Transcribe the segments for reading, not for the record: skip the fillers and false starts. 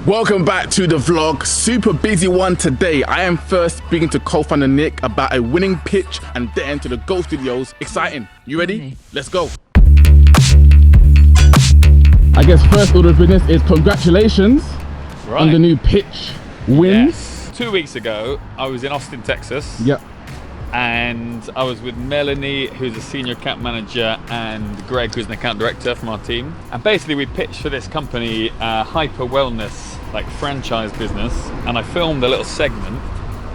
Welcome back to the vlog. Super busy one today. I am first speaking to co-founder Nick about a winning pitch and then to the GOAT Studios. Exciting. You ready? Let's go. I guess first order of business is congratulations on the new pitch wins. Yes. 2 weeks ago, I was in Austin, Texas. Yep. And I was with Melanie, who's a senior account manager, and Greg, who's an account director from our team. And basically we pitched for this company, hyper wellness, like franchise business. And I filmed a little segment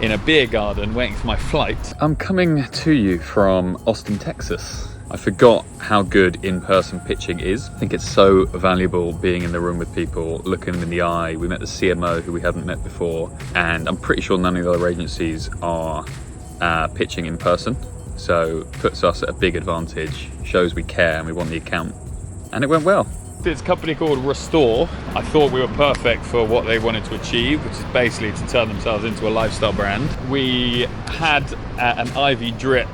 in a beer garden waiting for my flight. I'm coming to you from Austin, Texas. I forgot how good in-person pitching is. I think it's so valuable being in the room with people, looking them in the eye. We met the CMO who we hadn't met before, and I'm pretty sure none of the other agencies are pitching in person. So puts us at a big advantage, shows we care and we want the account. And it went well. This company called Restore, I thought we were perfect for what they wanted to achieve, which is basically to turn themselves into a lifestyle brand. We had an IV drip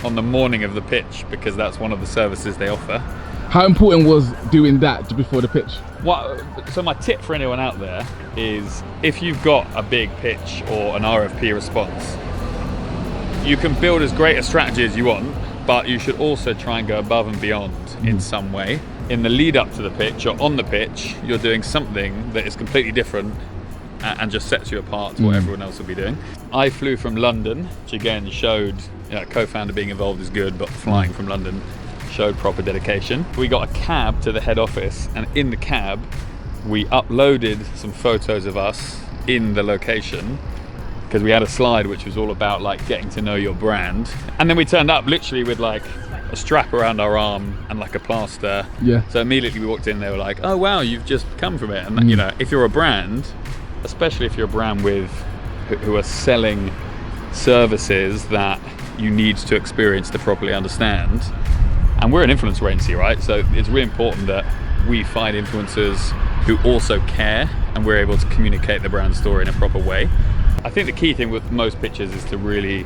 on the morning of the pitch because that's one of the services they offer. How important was doing that before the pitch? So my tip for anyone out there is if you've got a big pitch or an RFP response, you can build as great a strategy as you want, but you should also try and go above and beyond in some way. In the lead up to the pitch or on the pitch, you're doing something that is completely different and just sets you apart to what everyone else will be doing. I flew from London, which again showed, co-founder being involved is good, but flying from London showed proper dedication. We got a cab to the head office, and in the cab, we uploaded some photos of us in the location because we had a slide which was all about like getting to know your brand. And then we turned up literally with like a strap around our arm and like a plaster. Yeah. So immediately we walked in, they were like, oh wow, you've just come from it. And if you're a brand, especially if you're a brand who are selling services that you need to experience to properly understand. And we're an influencer agency, right? So it's really important that we find influencers who also care and we're able to communicate the brand story in a proper way. I think the key thing with most pitches is to really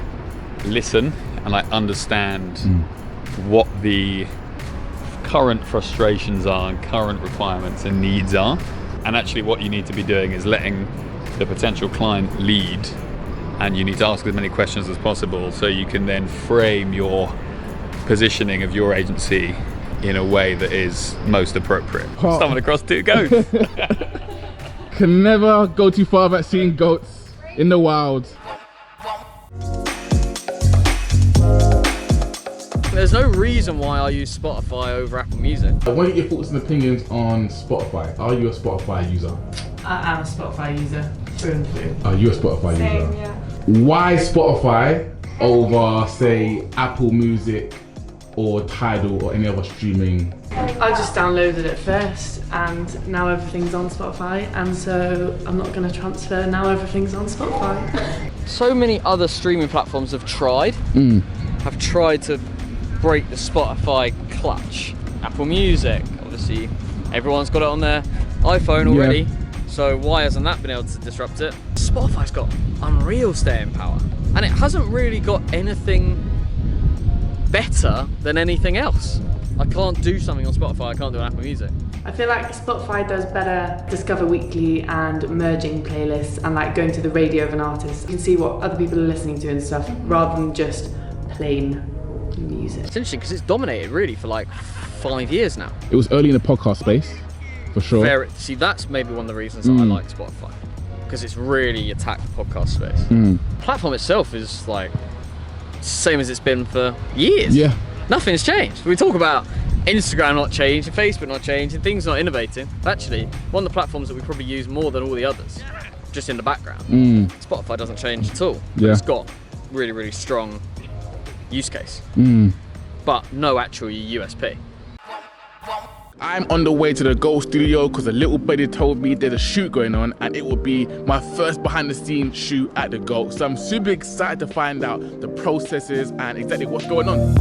listen and like understand what the current frustrations are and current requirements and needs are. And actually what you need to be doing is letting the potential client lead, and you need to ask as many questions as possible so you can then frame your positioning of your agency in a way that is most appropriate. Stumbled across two goats. Can never go too far about seeing goats in the wild. There's no reason why I use Spotify over Apple Music. I want to get your thoughts and opinions on Spotify. Are you a Spotify user? I am a Spotify user, through and through. Are you a Spotify user? Yeah. Why Spotify over, say, Apple Music or Tidal or any other streaming? I just downloaded it first and now everything's on Spotify, and so I'm not going to transfer, now everything's on Spotify. So many other streaming platforms have tried to break the Spotify clutch. Apple Music, obviously everyone's got it on their iPhone already, so why hasn't that been able to disrupt it? Spotify's got unreal staying power, and it hasn't really got anything better than anything else. I can't do something on Spotify I can't do on Apple Music. I feel like Spotify does better Discover Weekly and merging playlists and like going to the radio of an artist. You can see what other people are listening to and stuff rather than just plain music. It's interesting because it's dominated really for like 5 years now. It was early in the podcast space, for sure. See, that's maybe one of the reasons that I like Spotify, because it's really attacked the podcast space. The platform itself is like same as it's been for years. Yeah. Nothing's changed. We talk about Instagram not changing, Facebook not changing, things not innovating. Actually, one of the platforms that we probably use more than all the others, just in the background. Spotify doesn't change at all. Yeah. It's got really, really strong use case, but no actual USP. I'm on the way to the GOAT Studio because a little buddy told me there's a shoot going on and it will be my first behind the scenes shoot at the GOAT. So I'm super excited to find out the processes and exactly what's going on.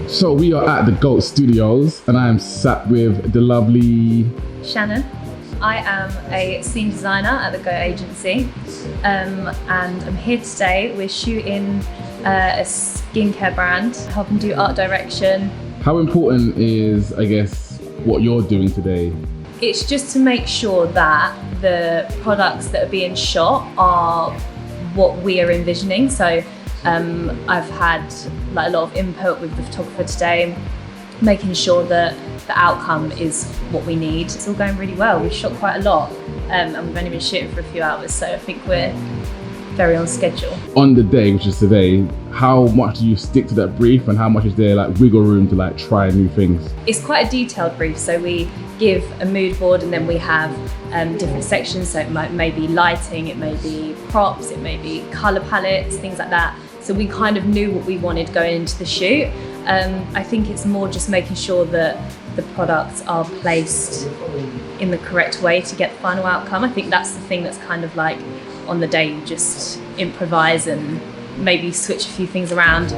So we are at the GOAT Studios and I am sat with the lovely Shannon. I am a scene designer at the GOAT agency, and I'm here today. We're shooting a skincare brand, helping do art direction. How important is, I guess, what you're doing today It's just to make sure that the products that are being shot are what we are envisioning. So I've had like a lot of input with the photographer today, making sure that the outcome is what we need. It's all going really well. We've shot quite a lot, and we've only been shooting for a few hours, so I think we're very on schedule. On the day, which is today, how much do you stick to that brief, and how much is there like wiggle room to like try new things? It's quite a detailed brief, so we give a mood board and then we have different sections. So it may be lighting, it may be props, it may be colour palettes, things like that. So we kind of knew what we wanted going into the shoot. I think it's more just making sure that the products are placed in the correct way to get the final outcome. I think that's the thing that's kind of like on the day you just improvise and maybe switch a few things around.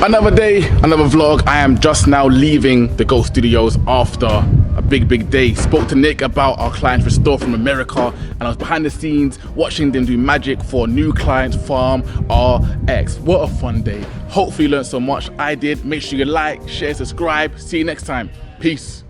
Another day, another vlog. I am just now leaving the Ghost Studios after a big day. Spoke to Nick about our clients Restore from America, and I was behind the scenes watching them do magic for a new client, Farm RX. What a fun day. Hopefully you learned so much. I did. Make sure you like, share, subscribe. See you next time. Peace.